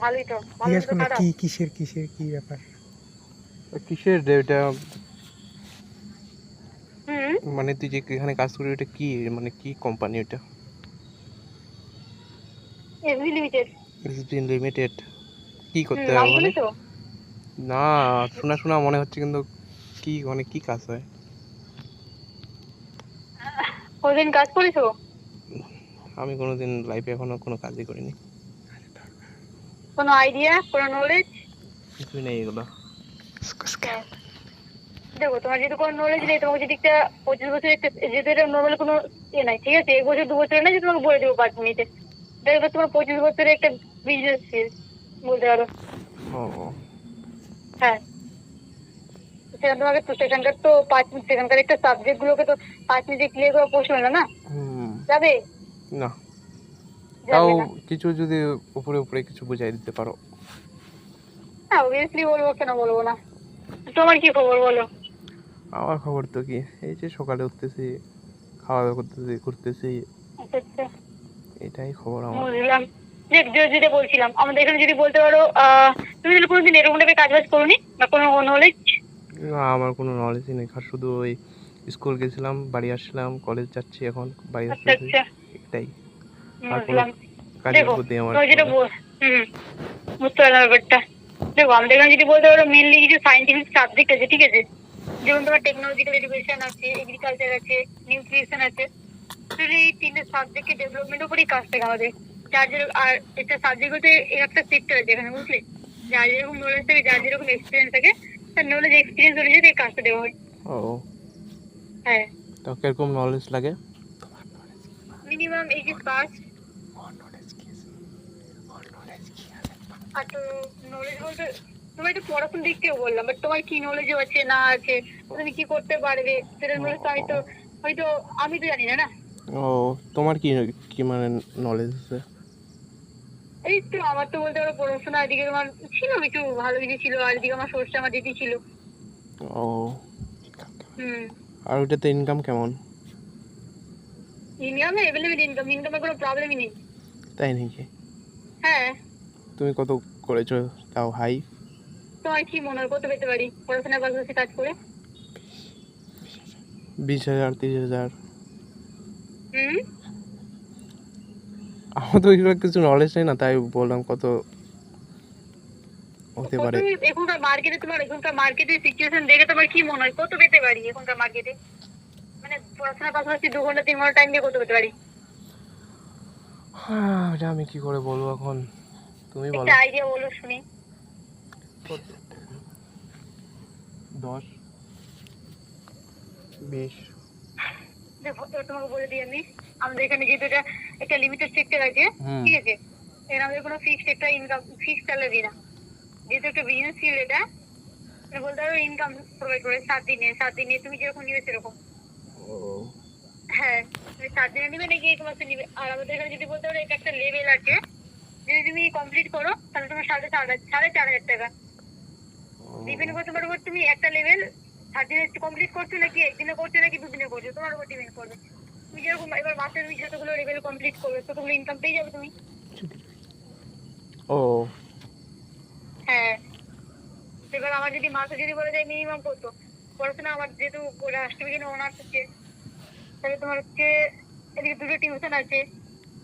ভালোই তো, ভালো জিজ্ঞেস তো করো না খারাপ। কি কিসের কি ব্যাপার। কিসের রে এটা? হুম। মানে তুই যে এখানে কাজ করবি এটা কি, মানে কি কোম্পানি এটা? SB limited. SB limited? কি করতে হয় নাম ওখানে? শুনেছো? না, শোনা শোনা মনে হচ্ছে কিন্তু কি, মানে কি কাজ হয়? কোনদিন কাজ করেছো? আমি কোনোদিন লাইফে এখনো কোনো কাজই করিনি। কোনো আইডিয়া, কোনো নলেজ? কিছুই নেই এগুলো। দেখো, তোমার যদি কোনো নলেজ নেই, তোমাকে যদি একটা 25 বছর একটা, যেহেতু এটা নর্মাল কোনো নাই, ঠিক আছে, 1 বছর 2 বছর না, যে তোমাকে বলে দেবো 5 মিনিটে। দেখবে তোমার 25 বছরের একটা বিজনেস ফিল্ড বলতে পারো। ও, হ্যাঁ, সেখানে তোমাকে তো সেখানকার তো 5 মিনিট, সেখানকার একটা সাবজেক্ট গুলোকে তো 5 মিনিটে ক্লিয়ার করা পসিবল না, না? হুম, যাবে? না, তাও যাবে না। কিছু যদি উপরে উপরে কিছু বুঝাই দিতে পারো। হ্যাঁ, অবভিয়াসলি বলবো, কেন বলবো না। তোমার কি খবর বলো? আমার খবর তো কি, এই যে সকালে উঠতেছি, খাওয়া দাওয়া করতেছি, ঘুরতেছি, আচ্ছা আচ্ছা, এটাই খবর আমার। বুঝলাম। যেটা বলছিলাম, আমাদের এখানে যদি বলতে পারো, তুমি যদি কোনোদিন এরকম টাইপের কাজ বাজ করোনি বা কোনো নলেজ? না, আমার কোনো নলেজই নেই, শুধু ওই স্কুল গেছিলাম, বাড়ি আসলাম, কলেজ যাচ্ছি, এখন বাড়ি আচ্ছা আসতেছি, আচ্ছা, এটাই। আর কোনো বুঝলাম। কাজের দেখো, প্রতি আমার তোমার যেটা কোনো। হুম, বুঝতে পারলাম ব্যাপারটা। দেখো, আমাদের এখানে যদি বলতে পারো, মেনলি কিছু সাইন্টিফিক সাবজেক্ট আছে, ঠিক আছে? যেমন তোমার টেকনোলজিক্যাল এডুকেশন আছে, এগ্রিকালচার আছে, নিউট্রিশন আছে। আসলে এই 3টে সাবজেক্টের ডেভেলপমেন্টের উপরই কাজ থাকে আমাদের। যার যেরকম, আর একটা সাবজেক্ট বলতে একটা সেক্টর আছে এখানে, বুঝলে? যার যেরকম নলেজ থাকে, যার যেরকম এক্সপিরিয়েন্স থাকে, তার নলেজ এক্সপিরিয়েন্স অনুযায়ী এই কাজটা দেওয়া হয়। ও, হ্যাঁ, তো কিরকম নলেজ লাগে? Minimum HS pass. আর তো নলেজ বলতে, তোমার একটু পড়াশোনার দিক থেকে বললাম, বাট তোমার কি নলেজ আছে না আছে, তুমি কি করতে পারবে, সেটার নলেজ তো হয়তো আমি তো জানি না, না? ও, তোমার কি কি মানে নলেজ আছে? এই তো আমার তো বলতে পারো পড়াশোনা, এদিকে তোমার ছিল কিছু ভালো কিছু ছিল, আর এদিকে আমার সোর্সটা আমার দিদি ছিল। ও, হুম। আর ওইটাতে ইনকাম কেমন? ইনকামে এভেলেবেল ইনকাম, ইনকামের কোনো প্রবলেমই নেই। তাই নাকি? হ্যাঁ। তুমি কত করেছো তাও হাই? তোমার কি মনে হয় কত পেতে পারি পড়াশোনার পাশাপাশি কাজ করে? 20,000, 30,000? হুম। আমার তো এগুলো কিছু নলেজ নেই না, তাই বললাম কত হতে কত? পারে। এখনকার মার্কেটের সিচুয়েশন দেখে তোমার কি মনে হয় কত পেতে পারি এখনকার মার্কেটে? মানে পড়াশোনার পাশাপাশি 2 ঘন্টা 3 ঘন্টা টাইম দিয়ে কত পেতে পারি? এটা আমি কি করে বলবো এখন, তুমি একটা বলো। আইডিয়া বলো শুনি। 10, 20? দেখো, এবার তোমাকে বলে দিই আমি, আমাদের এখানে যেহেতু এটা একটা লিমিটেড সেক্টর আছে, হুম, ঠিক আছে, এখানে আমাদের কোনো ফিক্সড একটা ইনকাম, ফিক্সড স্যালারি না। যেহেতু একটা বিজনেস ফিল্ড এটা, মানে বলতে পারো ইনকাম প্রোভাইড করে 7 দিনে, 7 দিনে তুমি যেরকম নিবে সেরকম। ও, হ্যাঁ, তুমি 7 দিনে নিবে নাকি 1 মাসে নিবে। আর আমাদের এখানে যদি বলতে পারো, এটা একটা লেভেল আছে, যদি তুমি কমপ্লিট করো তাহলে তোমার 4,500 টাকা। ডিপেন্ড করতে পারবো তুমি একটা লেভেল 7 দিনে কমপ্লিট করছো নাকি একদিনে করছো নাকি 2 দিনে করছো, তোমার উপর ডিপেন্ড করবে। তুমি যেরকম এবার মাসে তুমি যতগুলো লেভেল কমপ্লিট করবে ততগুলো ইনকাম পেয়ে যাবে তুমি। ও, হ্যাঁ, এবার আমার যদি মাসে যদি বলে যায় মিনিমাম কত, পড়াশোনা আমার যেহেতু রাষ্ট্রবিজ্ঞানে অনার্স হচ্ছে, তাহলে তোমার হচ্ছে এদিকে 2টো টিউশন আছে,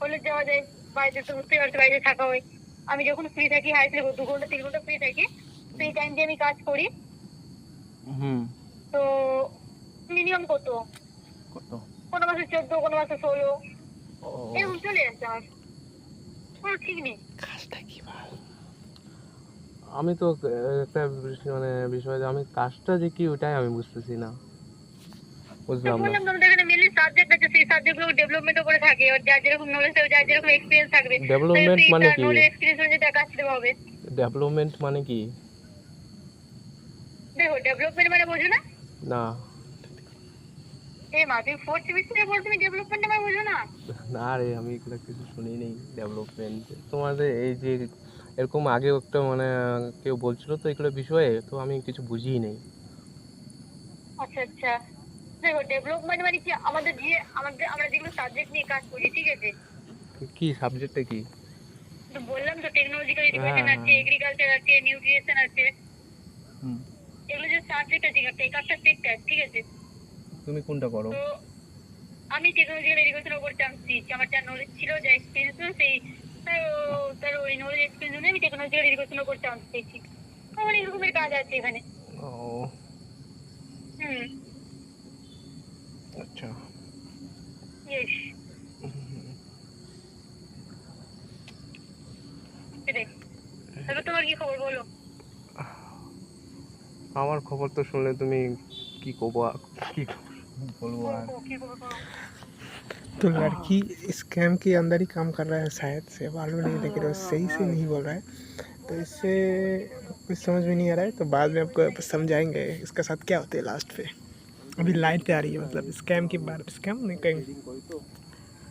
কলেজ যাওয়া যায়, বাড়িতে তো বুঝতেই পারছো বাইরে থাকা হয়। আমি যখন ফ্রি থাকি, হাইস্ট 2 ঘন্টা 3 ঘন্টা ফ্রি থাকি, সেই টাইম দিয়ে আমি কাজ করি। হুম, তো মিনিমাম কত, কত? কোনো মাসে 14, কোনো মাসে 16, ও, এরকম চলে যাচ্ছে আমার, কোনো ঠিক নেই। কাজটা কি ভালো? আমি তো একটা মানে বিষয় যে আমি কাজটা যে কি ওটাই আমি বুঝতেছি না, তো বুঝলাম না। বললাম, তোমাদের এখানে মেনলি সাবজেক্ট আছে, সেই সাবজেক্ট গুলো ডেভেলপমেন্ট করে থাকে, আর যার যেরকম নলেজ থাকবে, যার যেরকম এক্সপিরিয়েন্স থাকবে, ডেভেলপমেন্ট সেই মানে তার কি? নলেজ এক্সপিরিয়েন্স অনুযায়ী তার কাজ দেওয়া হবে। ডেভেলপমেন্ট মানে কি? দেখো, ডেভেলপমেন্ট মানে বোঝো না? না, এই মা, তুমি 4th সেমিস্টারে পড়ো, তুমি ডেভেলপমেন্ট মানে বোঝো না? না রে, আমি এগুলো কিছু শুনি নেই ডেভেলপমেন্ট। তোমাদের এই যে এরকম আগে একটা মানে কেউ বলছিল তো এগুলো বিষয়ে, তো আমি কিছু বুঝিই নেই। আচ্ছা আচ্ছা, দেখো ডেভেলপমেন্ট মানে কি, আমরা যেগুলো সাবজেক্ট নিয়ে কাজ করি, ঠিক আছে? কি সাবজেক্টটা কি? তো বললাম তো টেকনোলজিক্যাল এডুকেশন হ্যাঁ, আছে, এগ্রিকালচার আছে, নিউট্রিশন আছে, হুম। এগুলো যে সাবজেক্ট আছে একটা একটা সেক্টর, ঠিক আছে। তুমি কোনটা করো? তো আমি টেকনোলজিক্যাল এডুকেশনের উপর চান্স দিয়েছি, আমার যা নলেজ ছিল, যা এক্সপিরিয়েন্স ছিল, সেই তার ওই নলেজ এক্সপিরিয়েন্স জন্য আমি টেকনোলজিক্যাল এডুকেশনের উপর চান্স পেয়েছি। আমার এরকমের কাজ আছে এখানে। ও হুম। আচ্ছা। ইয়েস। সেটাই। তবে তোমার কি খবর বলো? আমার খবর তো শুনলে তুমি কি কব, কি বলবো আর। কি খবর বলো? तो लड़की स्कैम के अंदर ही काम कर रहा है शायद से, मालूम नहीं, लेकिन वो सही से नहीं बोल रहा है, तो इससे कुछ समझ में नहीं आ रहा है। तो बाद में आपको समझाएंगे इसके साथ क्या होता है लास्ट पे। अभी लाइट आ रही है, मतलब स्कैम की बात, स्कैम नहीं कहीं